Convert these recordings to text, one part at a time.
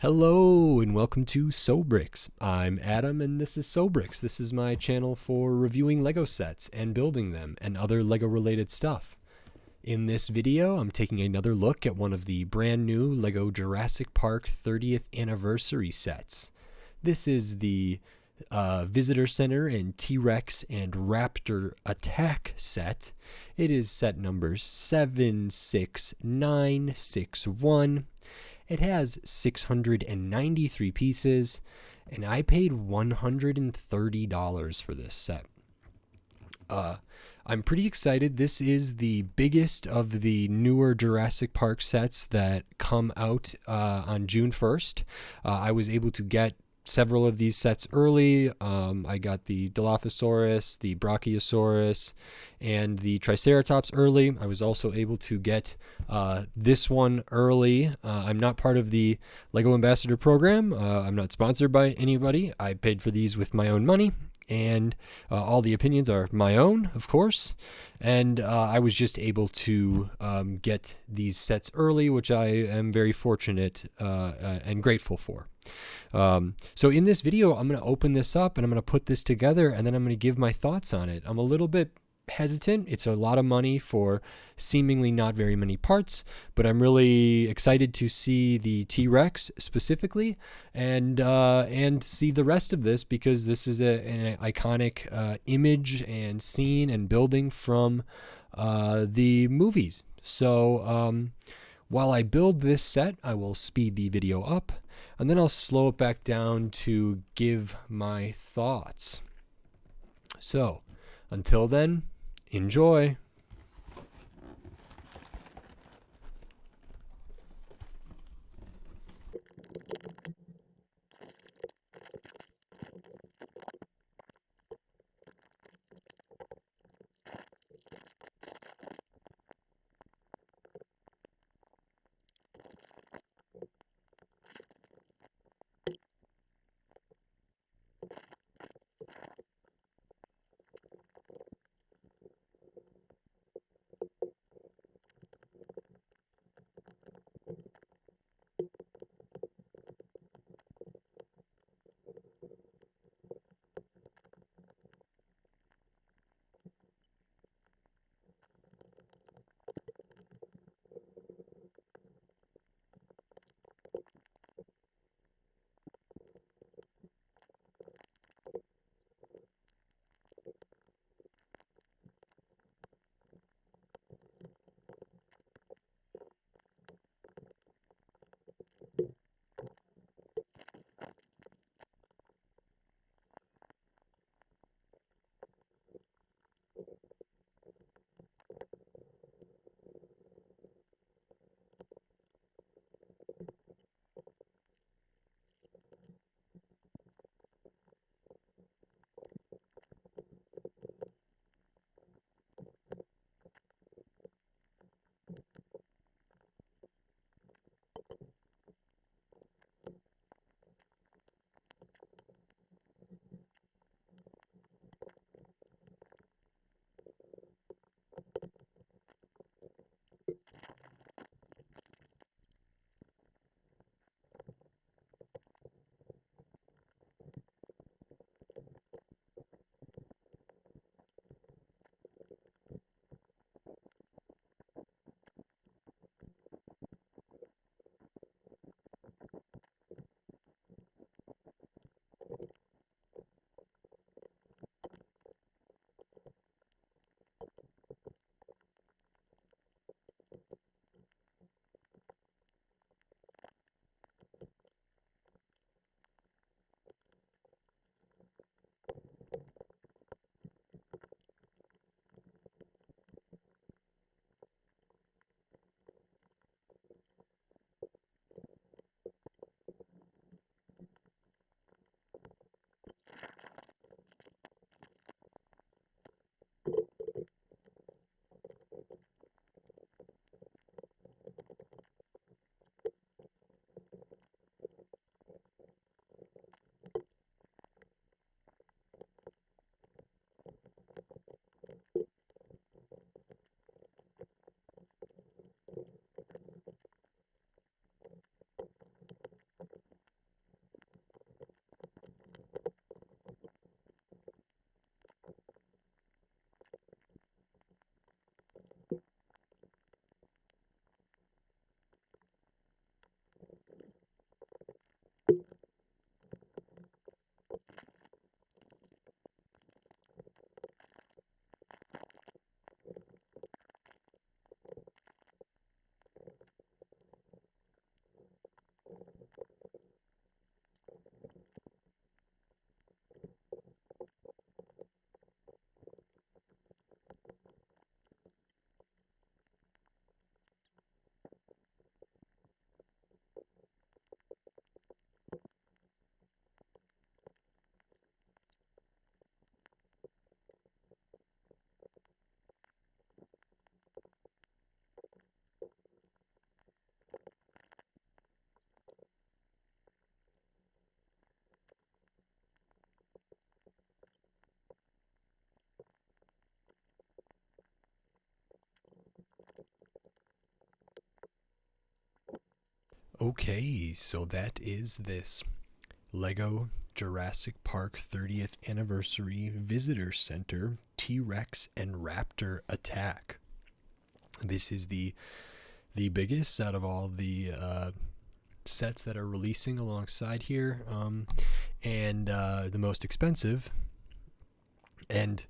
Hello and welcome to Sobrix. I'm Adam and this is Sobrix. This is my channel for reviewing Lego sets and building them and other Lego related stuff. In this video, I'm taking another look at one of the brand new Lego Jurassic Park 30th anniversary sets. This is the Visitor Center and T-Rex and Raptor Attack set. It is set number 76961. It has 693 pieces, and I paid $130 for this set. I'm pretty excited. This is the biggest of the newer Jurassic Park sets that come out on June 1st. I was able to get several of these sets early. I got the Dilophosaurus, the Brachiosaurus, and the Triceratops early. I was also able to get this one early. I'm not part of the Lego Ambassador program. I'm not sponsored by anybody. I paid for these with my own money, and all the opinions are my own, of course. And I was just able to get these sets early, which I am very fortunate and grateful for. So in this video, I'm going to open this up and I'm going to put this together and then I'm going to give my thoughts on it. I'm a little bit hesitant. It's a lot of money for seemingly not very many parts, but I'm really excited to see the T-Rex specifically and see the rest of this because this is an iconic image and scene and building from the movies. So while I build this set, I will speed the video up and then I'll slow it back down to give my thoughts. So until then, enjoy. Okay, so that is this Lego Jurassic Park 30th Anniversary Visitor Center T-Rex and Raptor Attack. This is the biggest out of all the sets that are releasing alongside here, and the most expensive, and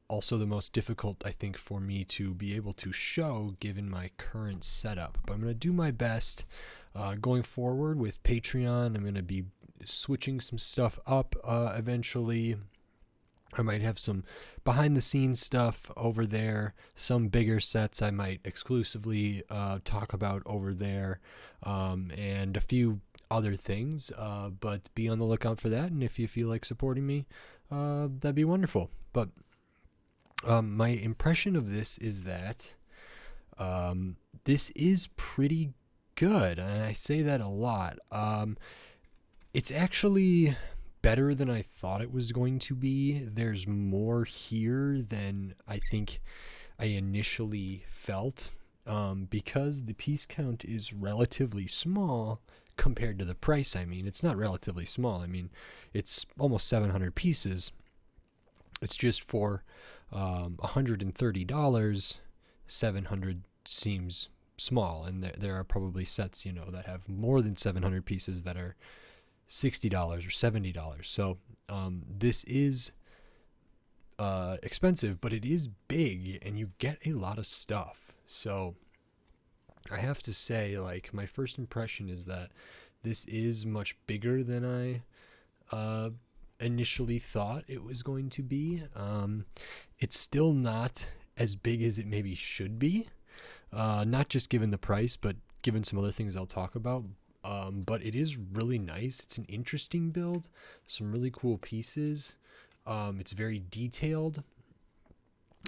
also the most difficult, I think, for me to be able to show given my current setup. But I'm going to do my best going forward with Patreon. I'm going to be switching some stuff up eventually. I might have some behind the scenes stuff over there, some bigger sets I might exclusively talk about over there, and a few other things, but be on the lookout for that. And if you feel like supporting me, that'd be wonderful. But my impression of this is that this is pretty good, and I say that a lot. It's actually better than I thought it was going to be. There's more here than I think I initially felt, because the piece count is relatively small compared to the price. I mean, it's not relatively small. I mean, it's almost 700 pieces. It's just for $130. 700 seems small, and there are probably sets, that have more than 700 pieces that are $60 or $70. So this is expensive, but it is big, and you get a lot of stuff. So I have to say, like, my first impression is that this is much bigger than I initially thought it was going to be. It's still not as big as it maybe should be, not just given the price, but given some other things I'll talk about. But it is really nice. It's an interesting build, some really cool pieces. It's very detailed.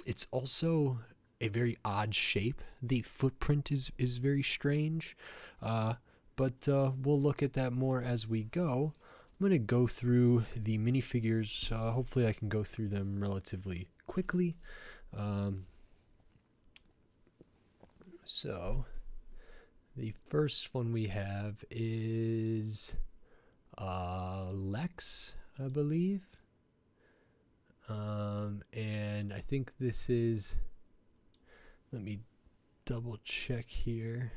It's also a very odd shape. The footprint is very strange, but we'll look at that more as we go. I'm going to go through the minifigures. Hopefully I can go through them relatively quickly. So the first one we have is Lex, I believe. And I think this is, let me double check here.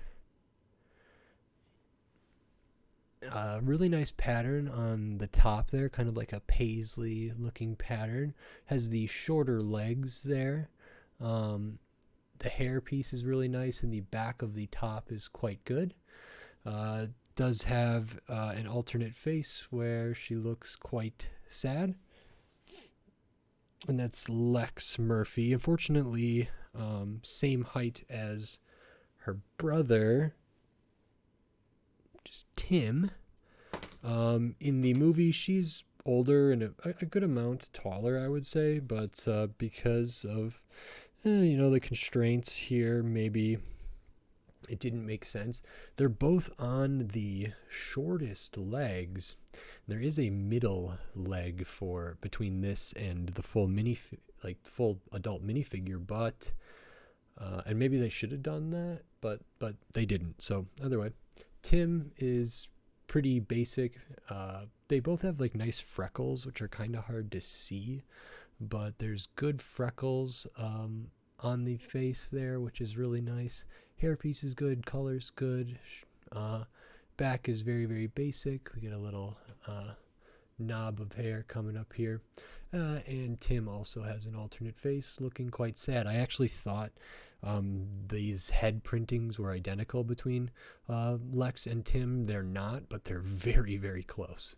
Really nice pattern on the top there, kind of like a paisley looking pattern. Has the shorter legs there. The hair piece is really nice, and the back of the top is quite good. Does have an alternate face where she looks quite sad. And that's Lex Murphy. Unfortunately, same height as her brother, just Tim. In the movie, she's older and a good amount taller, I would say, but because of the constraints here, maybe it didn't make sense. They're both on the shortest legs. There is a middle leg for between this and the full full adult minifigure, but and maybe they should have done that, but they didn't. So either way, Tim is pretty basic. They both have like nice freckles, which are kind of hard to see, but there's good freckles on the face there, which is really nice. Hairpiece is good, color's good. Back is very, very basic. We get a little knob of hair coming up here. And Tim also has an alternate face, looking quite sad. I actually thought these head printings were identical between Lex and Tim. They're not, but they're very, very close.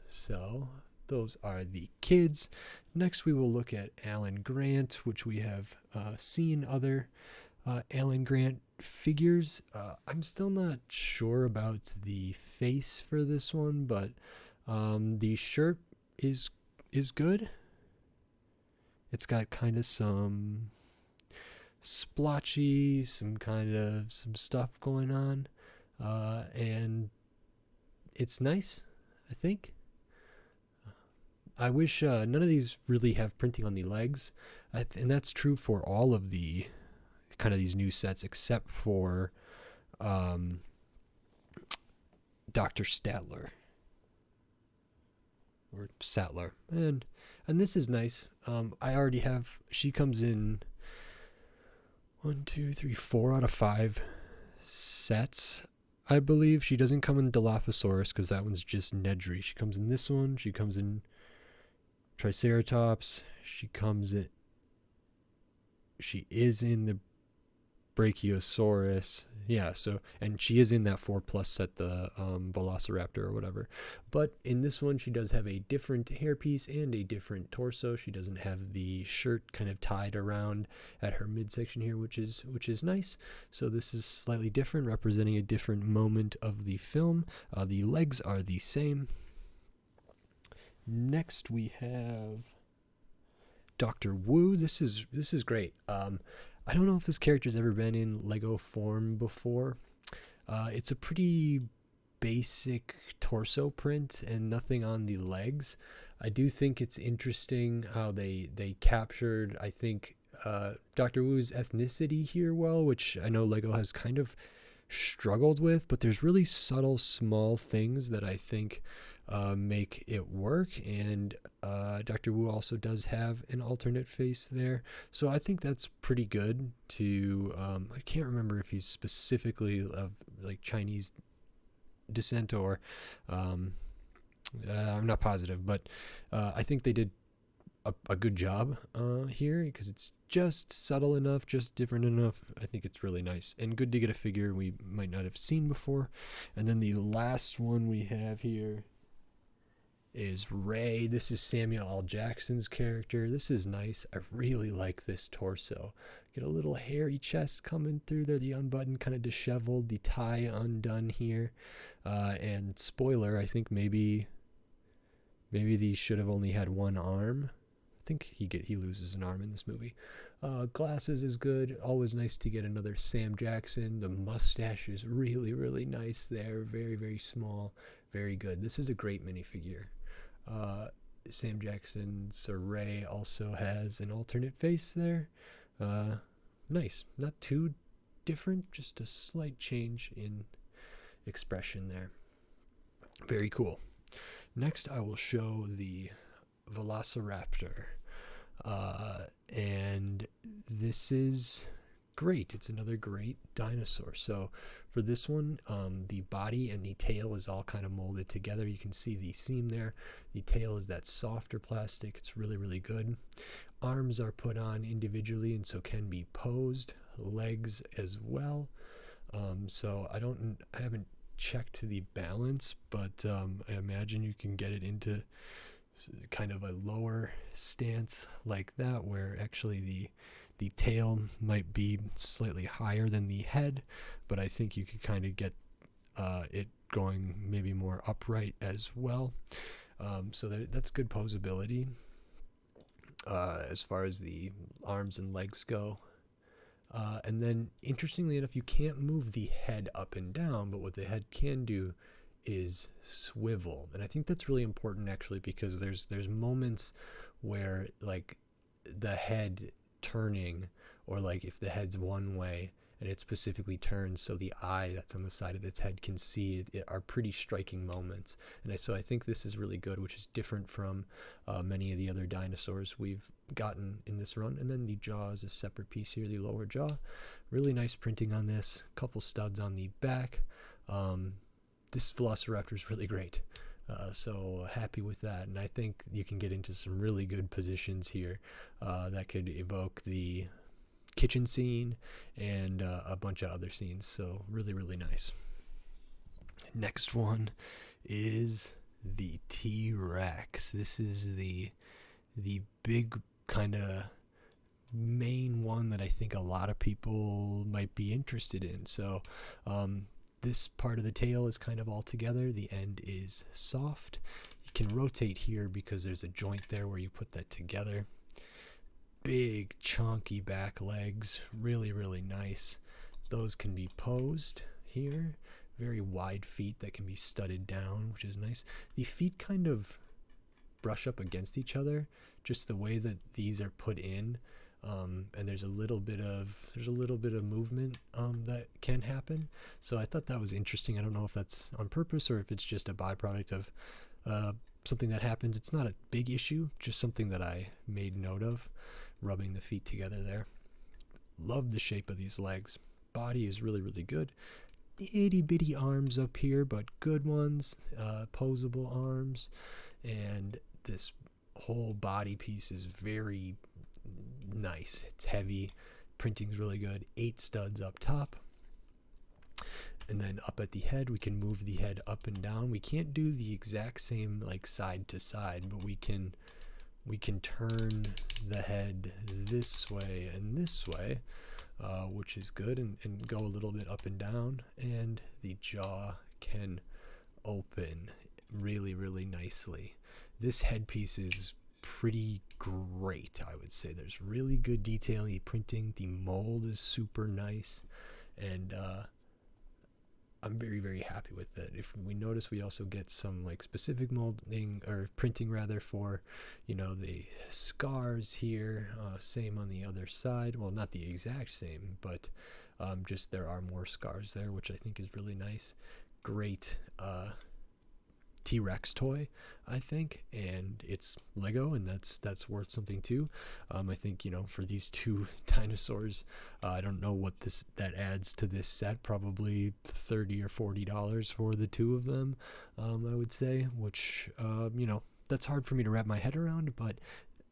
So those are the kids. Next, we will look at Alan Grant, which we have seen other Alan Grant figures. I'm still not sure about the face for this one, but the shirt is good. It's got kind of some splotchy, some stuff going on, and it's nice, I think. I wish none of these really have printing on the legs, and that's true for all of the kind of these new sets, except for Dr. Statler or Sattler, and this is nice. I already have. She comes in 1, 2, 3, 4 out of 5 sets. I believe she doesn't come in Dilophosaurus because that one's just Nedry. She comes in this one. She comes in Triceratops. She is in the Brachiosaurus. Yeah, so, and she is in that 4+ set, the Velociraptor or whatever. But in this one, she does have a different hairpiece and a different torso. She doesn't have the shirt kind of tied around at her midsection here, which is nice. So this is slightly different, representing a different moment of the film. The legs are the same. Next, we have Dr. Wu. This is great. I don't know if this character's ever been in Lego form before. It's a pretty basic torso print and nothing on the legs. I do think it's interesting how they captured, I think, Dr. Wu's ethnicity here well, which I know Lego has kind of struggled with, but there's really subtle, small things that I think make it work. And Dr. Wu also does have an alternate face there, so I think that's pretty good to I can't remember if he's specifically of like Chinese descent or I'm not positive, but I think they did a good job here, because it's just subtle enough, just different enough. I think it's really nice and good to get a figure we might not have seen before. And then the last one we have here is Ray. This is Samuel L. Jackson's character. This is nice. I really like this torso. Get a little hairy chest coming through there, the unbuttoned, kind of disheveled, the tie undone here. And spoiler, I think maybe these should have only had one arm. I think he loses an arm in this movie. Glasses is good. Always nice to get another Sam Jackson. The mustache is really, really nice there. Very, very small. Very good. This is a great minifigure. Sam Jackson's Ray also has an alternate face there. Nice. Not too different, just a slight change in expression there. Very cool. Next, I will show the Velociraptor. And this is great. It's another great dinosaur. So for this one, the body and the tail is all kind of molded together. You can see the seam there. The tail is that softer plastic. It's really, really good. Arms are put on individually and so can be posed. Legs as well. So I haven't checked the balance, but I imagine you can get it into kind of a lower stance like that, where actually the tail might be slightly higher than the head, but I think you could kind of get it going maybe more upright as well. So that's good posability as far as the arms and legs go. And then, interestingly enough, you can't move the head up and down, but what the head can do is swivel. And I think that's really important, actually, because there's moments where, like, the head turning, or like if the head's one way and it specifically turns so the eye that's on the side of its head can see it, are pretty striking moments. And so I think this is really good, which is different from many of the other dinosaurs we've gotten in this run. And then the jaw is a separate piece here, the lower jaw. Really nice printing on this. Couple studs on the back. This Velociraptor is really great. So happy with that. And I think you can get into some really good positions here that could evoke the kitchen scene and a bunch of other scenes. So really, really nice. Next one is the T-Rex. This is the big kind of main one that I think a lot of people might be interested in. So this part of the tail is kind of all together. The end is soft. You can rotate here because there's a joint there where you put that together. Big chunky back legs, really, really nice. Those can be posed here. Very wide feet that can be studded down, which is nice. The feet kind of brush up against each other, just the way that these are put in. and there's a little bit of movement that can happen. So I thought that was interesting. I don't know if that's on purpose or if it's just a byproduct of something that happens. It's not a big issue, just something that I made note of, rubbing the feet together there. Love the shape of these legs. Body is really, really good. Itty bitty arms up here, but good ones, posable arms, and this whole body piece is very nice. It's heavy, printing's really good. 8 studs up top, and then up at the head we can move the head up and down. We can't do the exact same like side to side, but we can turn the head this way and this way, which is good, and go a little bit up and down, and the jaw can open really, really nicely. This headpiece is pretty great, I would say. There's really good detailing, printing, the mold is super nice, and I'm very, very happy with it. If we notice, we also get some like specific molding or printing rather for, the scars here. Same on the other side. Well, not the exact same, but just there are more scars there, which I think is really nice. Great T-Rex toy, I think, and it's Lego, and that's worth something too. I think for these 2 dinosaurs, I don't know what that adds to this set. Probably $30 or $40 for the 2 of them, I would say, which that's hard for me to wrap my head around. But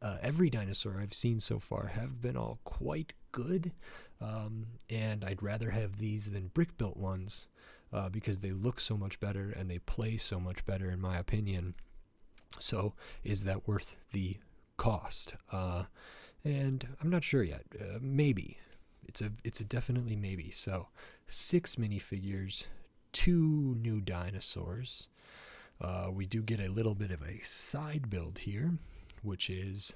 every dinosaur I've seen so far have been all quite good, and I'd rather have these than brick-built ones. Because they look so much better and they play so much better, in my opinion. So is that worth the cost? And I'm not sure yet. Maybe. It's a definitely maybe. So 6 minifigures, 2 new dinosaurs. We do get a little bit of a side build here, which is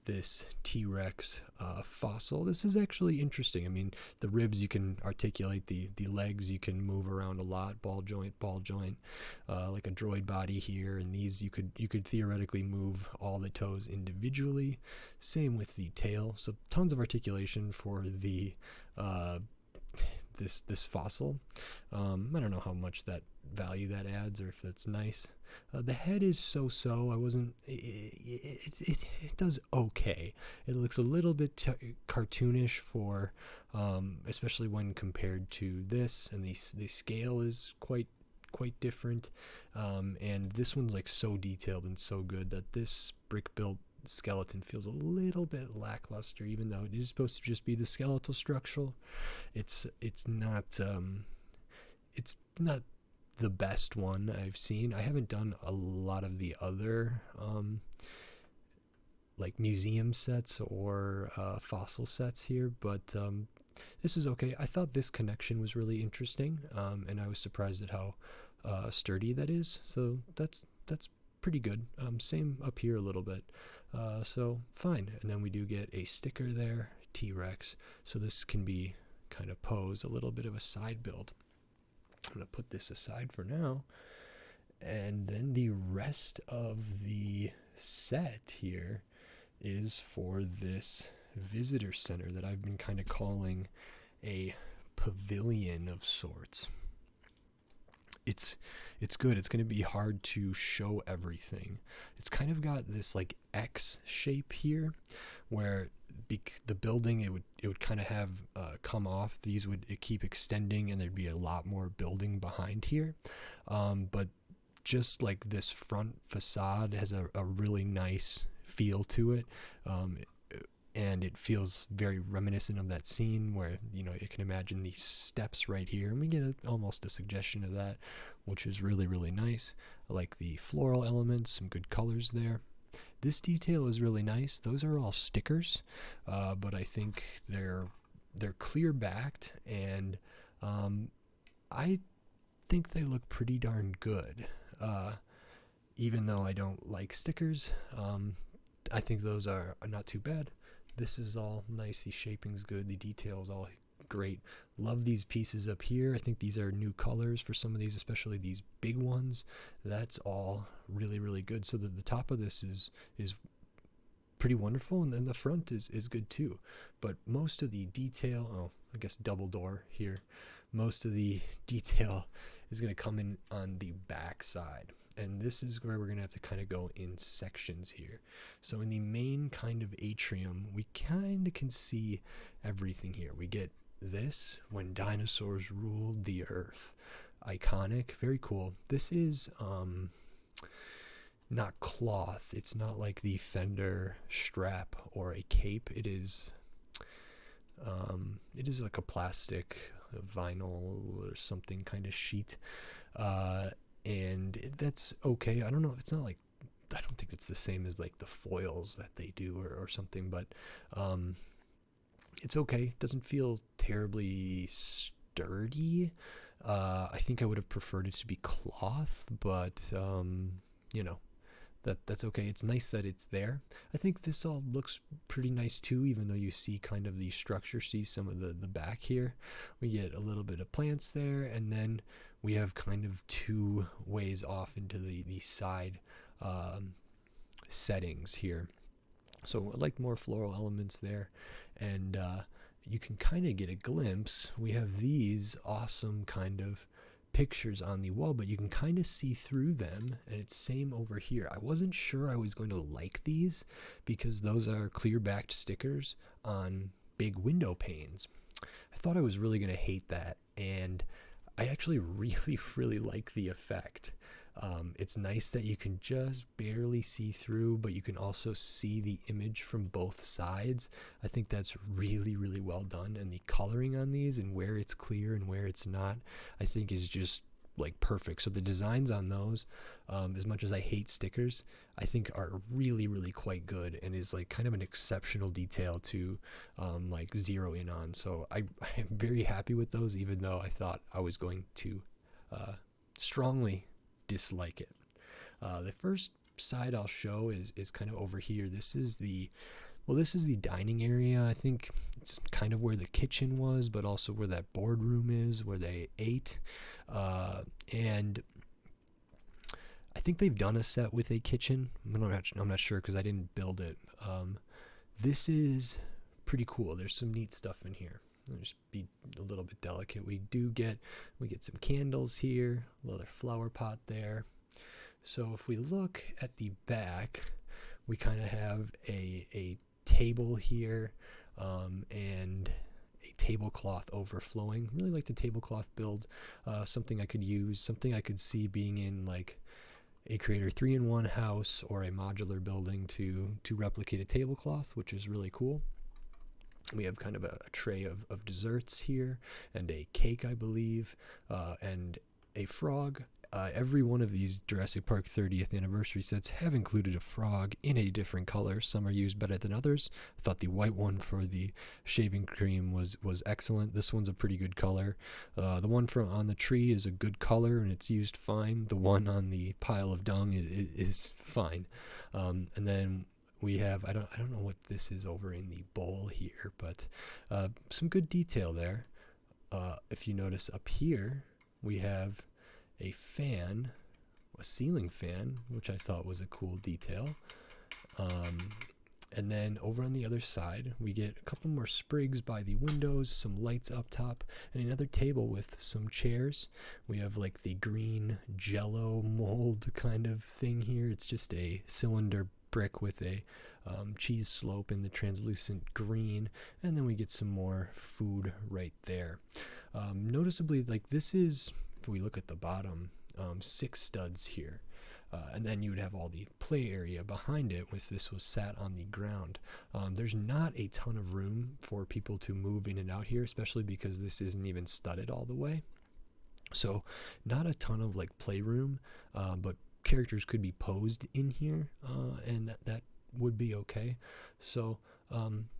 this T-Rex fossil. This is actually interesting. I mean, the ribs you can articulate, the legs you can move around a lot, ball joint, like a droid body here, and these you could theoretically move all the toes individually. Same with the tail, so tons of articulation for the this fossil. I don't know how much that value that adds, or if that's nice. The head is so. I wasn't. It does okay. It looks a little bit cartoonish for, especially when compared to this, and the scale is quite different. And this one's like so detailed and so good that this brick built skeleton feels a little bit lackluster, even though it is supposed to just be the skeletal structure. It's not the best one I've seen. I haven't done a lot of the other like museum sets or fossil sets here, but this is okay. I thought this connection was really interesting, and I was surprised at how sturdy that is. So that's pretty good. Same up here a little bit. So fine. And then we do get a sticker there, T-Rex. So this can be kind of pose a little bit of a side build. I'm going to put this aside for now. And then the rest of the set here is for this visitor center that I've been kind of calling a pavilion of sorts. It's good. It's going to be hard to show everything. It's kind of got this like X shape here, where the building it would kind of have come off. These would keep extending, and there'd be a lot more building behind here. But just like this front facade has a really nice feel to it. And it feels very reminiscent of that scene where, you can imagine these steps right here. And we get almost a suggestion of that, which is really, really nice. I like the floral elements, some good colors there. This detail is really nice. Those are all stickers, but I think they're clear backed, and I think they look pretty darn good. Even though I don't like stickers, I think those are not too bad. This is all nice. The shaping's good. The detail is all great. Love these pieces up here. I think these are new colors for some of these, especially these big ones. That's all really, really good. So the top of this is pretty wonderful, and then the front is good too. But most of the detail, oh, I guess double door here, most of the detail is going to come in on the back side. And this is where we're going to have to kind of go in sections here. So in the main kind of atrium, we kind of can see everything here. We get this, when dinosaurs ruled the earth. Iconic, very cool. This is not cloth. It's not like the fender strap or a cape. It is like a plastic vinyl or something kind of sheet, and that's okay. I don't know. It's not like, I don't think it's the same as like the foils that they do or something, but it's okay. It doesn't feel terribly sturdy. I think I would have preferred it to be cloth, but you know, that's okay. It's nice that it's there. I think this all looks pretty nice too, even though you see kind of the structure, see some of the back here. We get a little bit of plants there, and then we have kind of two ways off into the side settings here. So I like more floral elements there, and you can kind of get a glimpse. We have these awesome kind of pictures on the wall, but you can kind of see through them, and it's same over here. I wasn't sure I was going to like these because those are clear backed stickers on big window panes. I thought I was really going to hate that, and I actually really like the effect. It's nice that you can just barely see through, but you can also see the image from both sides. I think that's really well done, and the coloring on these and where it's clear and where it's not, I think is just like perfect. So the designs on those, as much as I hate stickers, I think are really quite good, and is like kind of an exceptional detail to like zero in on. So I am very happy with those, even though I thought I was going to strongly dislike it. The first side I'll show is kind of over here. This is the dining area. I think it's kind of where the kitchen was, but also where that boardroom is, where they ate. And I think they've done a set with a kitchen. I'm not sure because I didn't build it. This is pretty cool. There's some neat stuff in here. I'll just be a little bit delicate. We get some candles here, another flower pot there. So if we look at the back, we kind of have a table here, and a tablecloth overflowing. Really like the tablecloth build. Something I could use, something I could see being in like a Creator 3-in-1 house or a modular building to replicate a tablecloth, which is really cool. We have kind of a tray of desserts here, and a cake, I believe, and a frog. Every one of these Jurassic Park 30th anniversary sets have included a frog in a different color. Some are used better than others. I thought the white one for the shaving cream was excellent. This one's a pretty good color. The one on the tree is a good color, and it's used fine. The one on the pile of dung is fine. And then we have, I don't know what this is over in the bowl here, but some good detail there. If you notice up here, we have a fan, a ceiling fan, which I thought was a cool detail. And then over on the other side, we get a couple more sprigs by the windows, some lights up top, and another table with some chairs. We have like the green jello mold kind of thing here. It's just a cylinder brick with a cheese slope in the translucent green, and then we get some more food right there. Noticeably, like this is, if we look at the bottom, 6 studs here, and then you would have all the play area behind it if this was sat on the ground. There's not a ton of room for people to move in and out here, especially because this isn't even studded all the way. So not a ton of like playroom, but characters could be posed in here, and that would be okay. So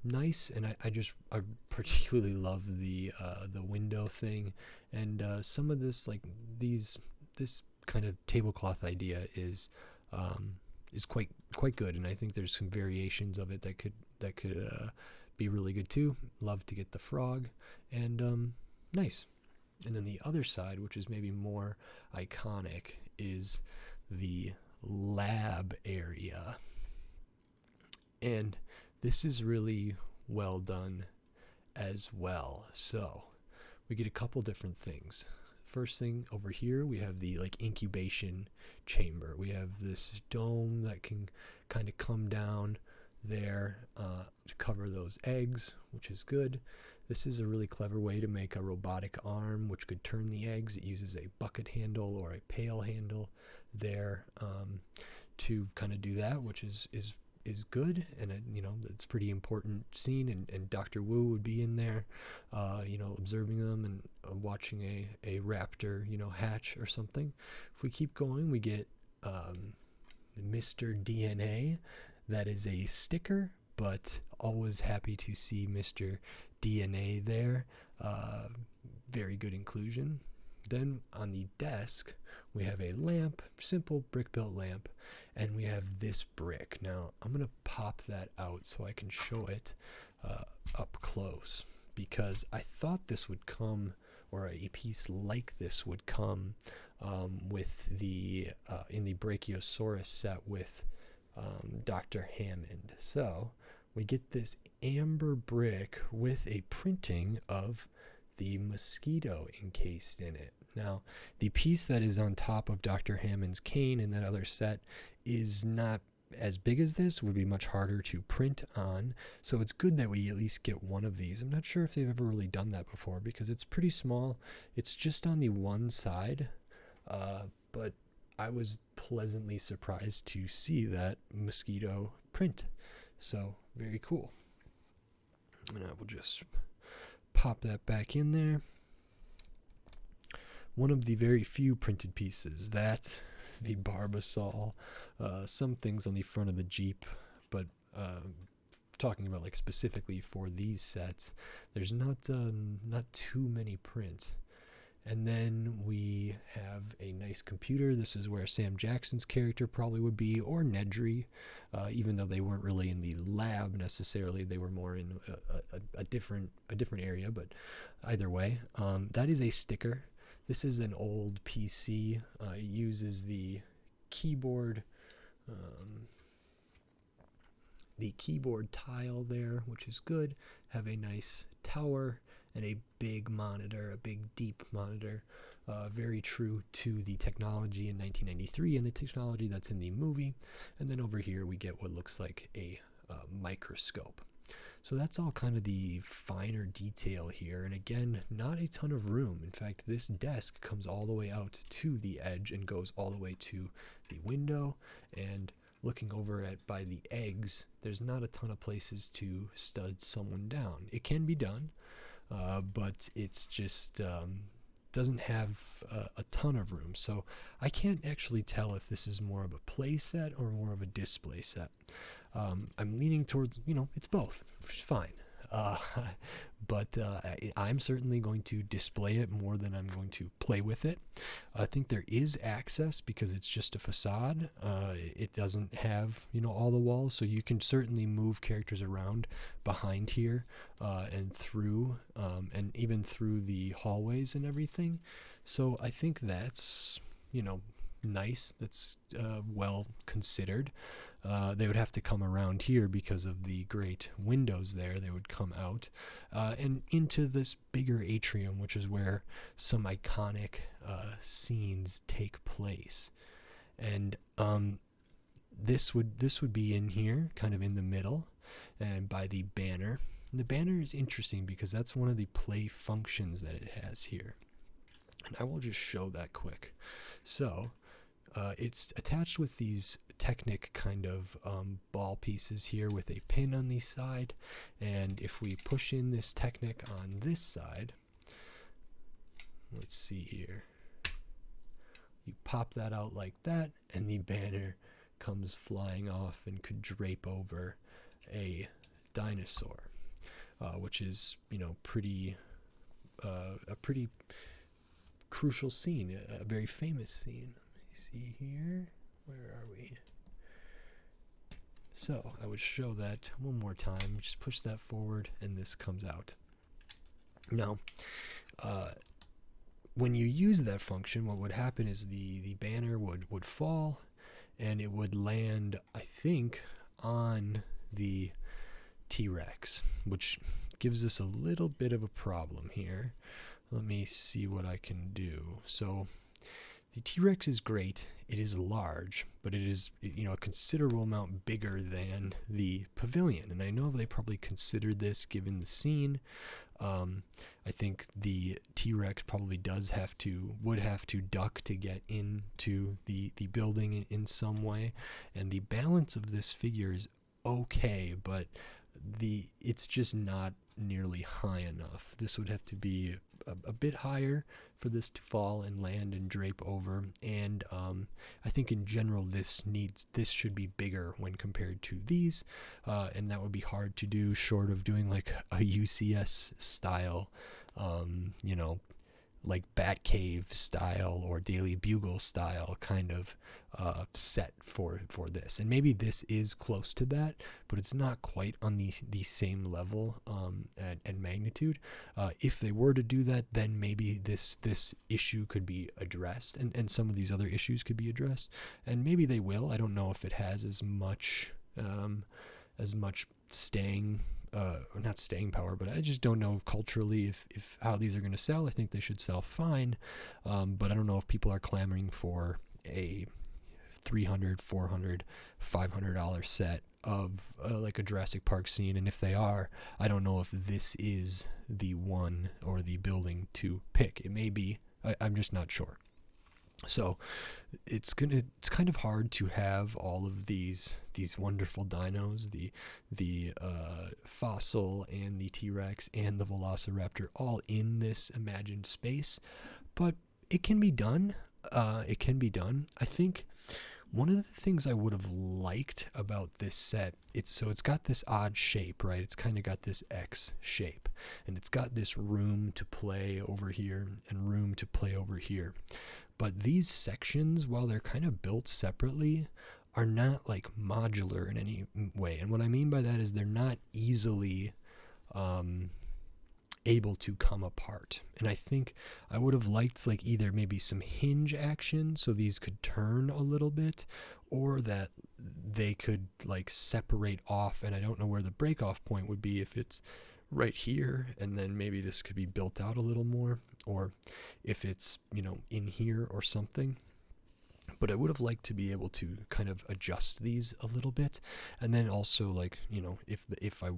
nice, and I particularly love the window thing, and some of this, like this kind of tablecloth idea is quite good, and I think there's some variations of it that could be really good too. Love to get the frog, and nice. And then the other side, which is maybe more iconic, is the lab area. And this is really well done as well. So we get a couple different things. First thing over here, we have the like incubation chamber. We have this dome that can kind of come down there to cover those eggs, which is good. This is a really clever way to make a robotic arm which could turn the eggs. It uses a bucket handle or a pail handle there to kind of do that, which is good, and it's pretty important scene, and Dr. Wu would be in there observing them and watching a raptor hatch or something. If we keep going, we get Mr. DNA. That is a sticker, but always happy to see Mr. DNA there. Very good inclusion. Then on the desk, we have a lamp, simple brick-built lamp, and we have this brick. Now, I'm going to pop that out so I can show it up close, because I thought this would come, or a piece like this would come with the in the Brachiosaurus set with Dr. Hammond. So we get this amber brick with a printing of the mosquito encased in it. Now, the piece that is on top of Dr. Hammond's cane in that other set is not as big as this, would be much harder to print on, so it's good that we at least get one of these. I'm not sure if they've ever really done that before, because it's pretty small. It's just on the one side, but I was pleasantly surprised to see that mosquito print. So, very cool. And I will just pop that back in there. One of the very few printed pieces, that the Barbasol, some things on the front of the Jeep, but talking about like specifically for these sets, there's not too many prints. And then we have a nice computer. This is where Sam Jackson's character probably would be, or Nedry, even though they weren't really in the lab necessarily. They were more in a different area, but either way, that is a sticker. This is an old PC. It uses the keyboard tile there, which is good. Have a nice tower and a big monitor, a big deep monitor, very true to the technology in 1993 and the technology that's in the movie. And then over here we get what looks like a microscope. So that's all kind of the finer detail here, and again, not a ton of room. In fact, this desk comes all the way out to the edge and goes all the way to the window, and looking over at by the eggs, there's not a ton of places to stud someone down. It can be done, but it's just doesn't have a ton of room. So I can't actually tell if this is more of a play set or more of a display set. I'm leaning towards, it's both, which is fine. But I'm certainly going to display it more than I'm going to play with it. I think there is access because it's just a facade. It doesn't have, all the walls, so you can certainly move characters around behind here and through, and even through the hallways and everything. So I think that's, nice. That's well considered. They would have to come around here because of the great windows there. They would come out and into this bigger atrium, which is where some iconic scenes take place. And this would be in here, kind of in the middle, and by the banner. And the banner is interesting because that's one of the play functions that it has here. And I will just show that quick. So it's attached with these Technic kind of ball pieces here with a pin on the side, and if we push in this Technic on this side, let's see here, you pop that out like that, and the banner comes flying off and could drape over a dinosaur, which is pretty a pretty crucial scene, a very famous scene. Let me see here, where are we? So I would show that one more time, just push that forward and this comes out. Now, when you use that function, what would happen is the banner would fall and it would land, I think, on the T-Rex, which gives us a little bit of a problem here. Let me see what I can do. So the T-Rex is great. It is large, but it is, a considerable amount bigger than the pavilion. And I know they probably considered this given the scene. I think the T-Rex probably would have to duck to get into the building in some way. And the balance of this figure is okay, but it's just not nearly high enough. This would have to be a bit higher for this to fall and land and drape over, and I think in general this should be bigger when compared to these, and that would be hard to do short of doing like a UCS style, like Batcave style or Daily Bugle style kind of set for this. And maybe this is close to that, but it's not quite on the same level and magnitude. If they were to do that, then maybe this issue could be addressed, and some of these other issues could be addressed, and maybe they will. I don't know if it has as much staying or not staying power, but I just don't know culturally if how these are going to sell. I think they should sell fine, but I don't know if people are clamoring for a $300, $400, $500 set of like a Jurassic Park scene, and if they are, I don't know if this is the one or the building to pick. It may be. I'm just not sure. So it's kind of hard to have all of these wonderful dinos, the fossil and the T-Rex and the Velociraptor all in this imagined space, but it can be done. I think one of the things I would have liked about this set, it's got this odd shape, right? It's kind of got this X shape, and it's got this room to play over here and room to play over here. But these sections, while they're kind of built separately, are not like modular in any way. And what I mean by that is they're not easily able to come apart. And I think I would have liked like either maybe some hinge action so these could turn a little bit, or that they could like separate off. And I don't know where the break off point would be, if it's right here, and then maybe this could be built out a little more, or if it's in here or something. But I would have liked to be able to kind of adjust these a little bit, and then also like if I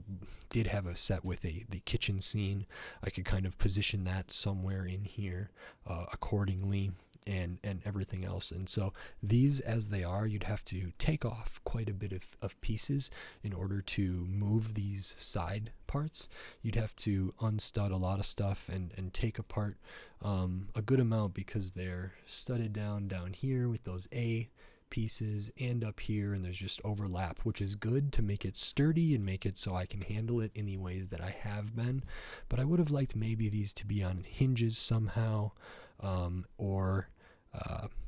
did have a set with the kitchen scene, I could kind of position that somewhere in here accordingly, and everything else. And so these as they are, you'd have to take off quite a bit of pieces in order to move these side parts. You'd have to unstud a lot of stuff and take apart a good amount, because they're studded down here with those A pieces and up here, and there's just overlap, which is good to make it sturdy and make it so I can handle it in the ways that I have been. But I would have liked maybe these to be on hinges somehow, or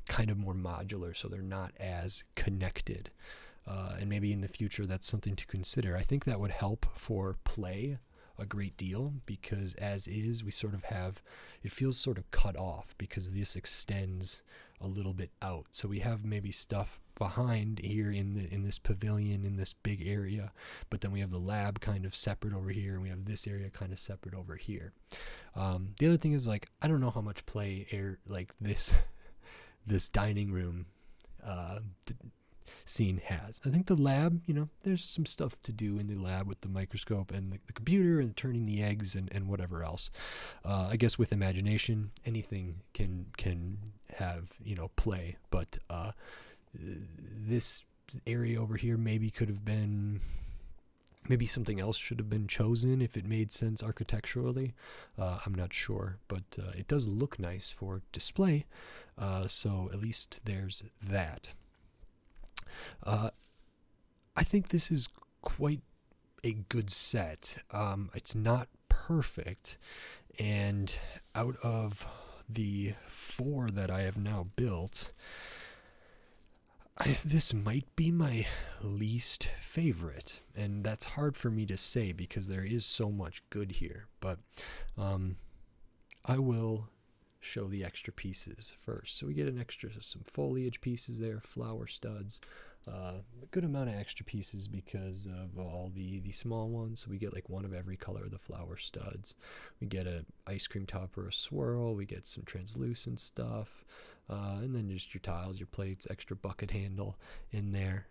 kind of more modular, so they're not as connected. And maybe in the future that's something to consider. I think that would help for play a great deal, because as is, we sort of have, it feels sort of cut off because this extends a little bit out. So we have maybe stuff behind here in this pavilion, in this big area, but then we have the lab kind of separate over here, and we have this area kind of separate over here. The other thing is, like, I don't know how much play like this dining room scene has. I think the lab, there's some stuff to do in the lab with the microscope and the computer and turning the eggs and whatever else. I guess with imagination, anything can have, play, but this area over here maybe could have been, maybe something else should have been chosen if it made sense architecturally. I'm not sure, but it does look nice for display, so at least there's that. I think this is quite a good set. It's not perfect, and out of the 4 that I have now built, this might be my least favorite, and that's hard for me to say because there is so much good here. But I will show the extra pieces first. So we get some foliage pieces there, flower studs, A good amount of extra pieces because of all the small ones. So we get like one of every color of the flower studs. We get a ice cream top or a swirl. We get some translucent stuff, and then just your tiles, your plates, extra bucket handle in there.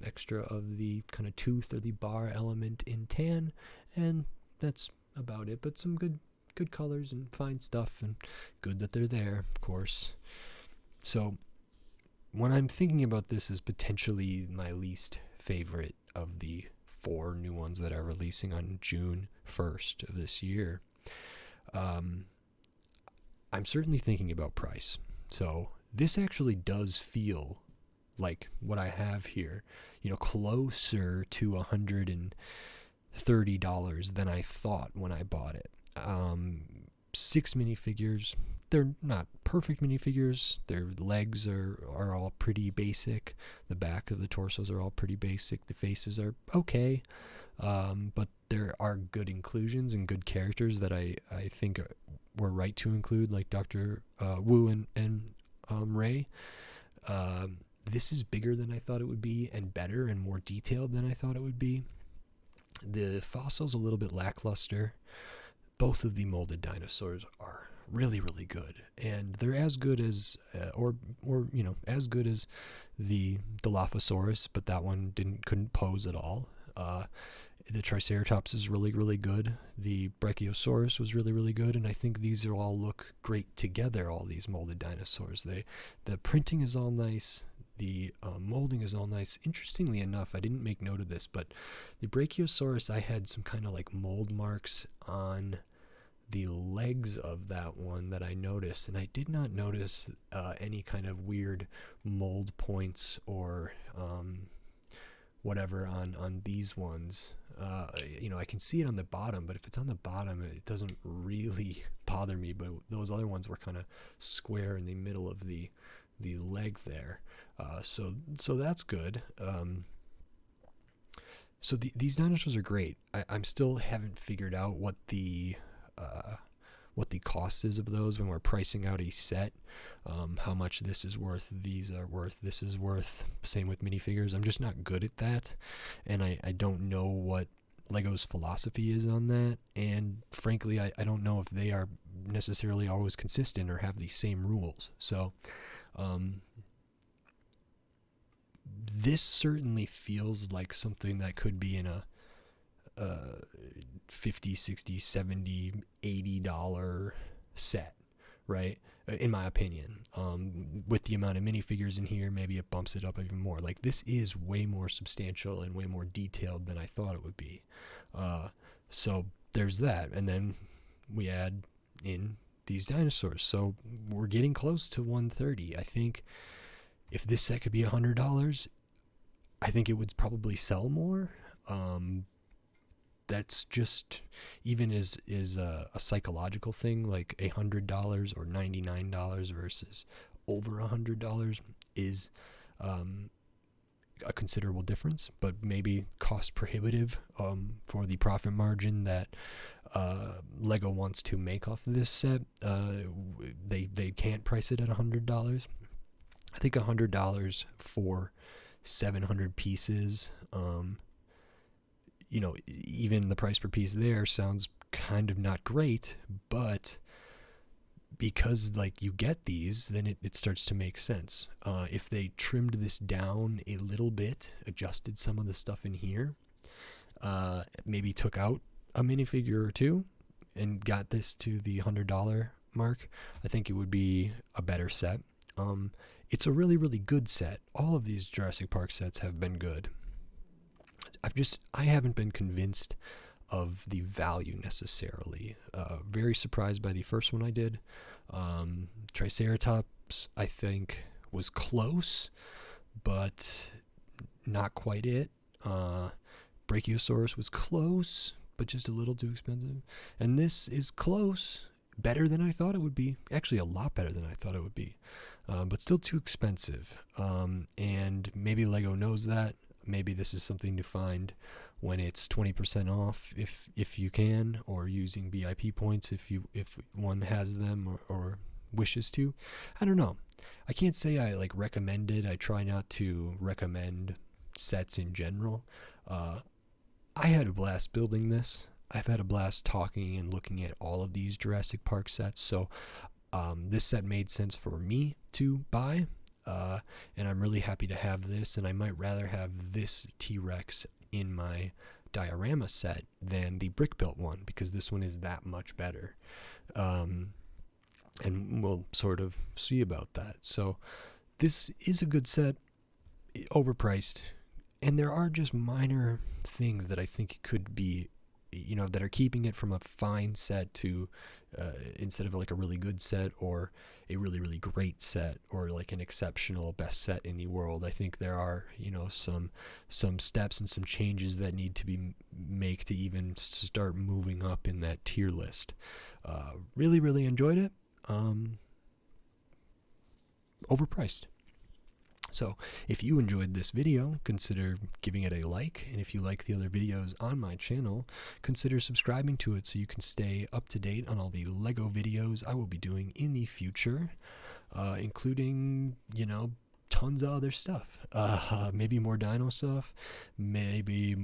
Extra of the kind of tooth or the bar element in tan, and that's about it. But some good colors and fine stuff, and good that they're there, of course. So when I'm thinking about this as potentially my least favorite of the 4 new ones that are releasing on June 1st of this year, I'm certainly thinking about price. So this actually does feel like what I have here, closer to $130 than I thought when I bought it. 6 minifigures. They're not perfect minifigures. Their legs are all pretty basic. The back of the torsos are all pretty basic. The faces are okay. But there are good inclusions and good characters that I think were right to include, like Dr. Wu and Ray. This is bigger than I thought it would be, and better and more detailed than I thought it would be. The fossil's a little bit lackluster. Both of the molded dinosaurs are really, really good, and they're as good as, as good as the Dilophosaurus, but that one couldn't pose at all. The Triceratops is really, really good. The Brachiosaurus was really, really good, and I think these all look great together. All these molded dinosaurs, the printing is all nice. The molding is all nice. Interestingly enough, I didn't make note of this, but the Brachiosaurus, I had some kind of like mold marks on the legs of that one that I noticed, and I did not notice any kind of weird mold points or whatever on these ones. I can see it on the bottom, but if it's on the bottom, it doesn't really bother me. But those other ones were kind of square in the middle of the leg there. So that's good. So these dinosaurs are great. I'm still haven't figured out what the cost is of those when we're pricing out a set. How much this is worth, these are worth, this is worth. Same with minifigures. I'm just not good at that, and I don't know what Lego's philosophy is on that. And frankly, I don't know if they are necessarily always consistent or have the same rules. So this certainly feels like something that could be in a $50, $60, $70, $80 set, right? In my opinion. With the amount of minifigures in here, maybe it bumps it up even more. Like, this is way more substantial and way more detailed than I thought it would be. So there's that. And then we add in these dinosaurs. So we're getting close to $130. I think if this set could be $100, I think it would probably sell more. That's just, even is a psychological thing, like $100 or $99 versus over $100 is a considerable difference, but maybe cost prohibitive for the profit margin that Lego wants to make off of this set. They can't price it at $100. I think $100 for 700 pieces. Even the price per piece there sounds kind of not great, but because you get these, then it starts to make sense. If they trimmed this down a little bit, adjusted some of the stuff in here, maybe took out a minifigure or two and got this to the $100 mark, I think it would be a better set. It's a really, really good set. All of these Jurassic Park sets have been good. I haven't been convinced of the value necessarily. Very surprised by the first one I did. Triceratops, I think, was close, but not quite it. Brachiosaurus was close, but just a little too expensive. And this is close, better than I thought it would be. Actually, a lot better than I thought it would be, but still too expensive. And maybe Lego knows that. Maybe this is something to find when it's 20% off, if you can, or using VIP points if one has them, or wishes to. I don't know. I can't say I like recommend it. I try not to recommend sets in general. I had a blast building this. I've had a blast talking and looking at all of these Jurassic Park sets. So this set made sense for me to buy. And I'm really happy to have this. And I might rather have this T-Rex in my diorama set than the brick built one, because this one is that much better. And we'll sort of see about that. So this is a good set, overpriced, and there are just minor things that I think could be, that are keeping it from a fine set to instead of like a really good set or a really, really great set or like an exceptional best set in the world. I think there are, some steps and some changes that need to be made to even start moving up in that tier list. Really, really enjoyed it. Overpriced. So if you enjoyed this video, consider giving it a like, and if you like the other videos on my channel, consider subscribing to it so you can stay up to date on all the Lego videos I will be doing in the future, including, tons of other stuff. Maybe more dino stuff. Maybe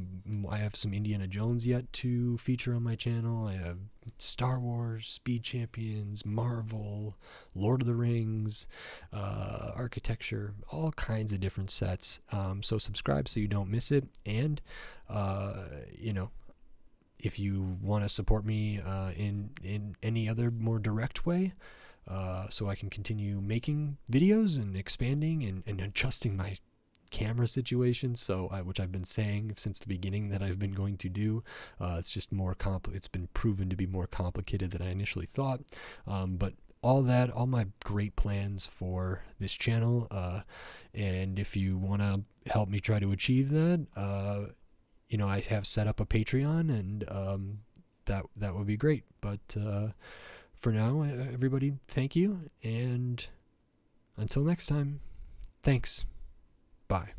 I have some Indiana Jones yet to feature on my channel. I have Star Wars, Speed Champions, Marvel, Lord of the Rings, architecture, all kinds of different sets. So subscribe so you don't miss it. And, if you want to support me in any other more direct way, so I can continue making videos and expanding and adjusting my camera situation, which I've been saying since the beginning that I've been going to do. It's just more it's been proven to be more complicated than I initially thought. But all my great plans for this channel, and if you want to help me try to achieve that, I have set up a Patreon, and that would be great. But for now, everybody, thank you, and until next time, thanks. Bye.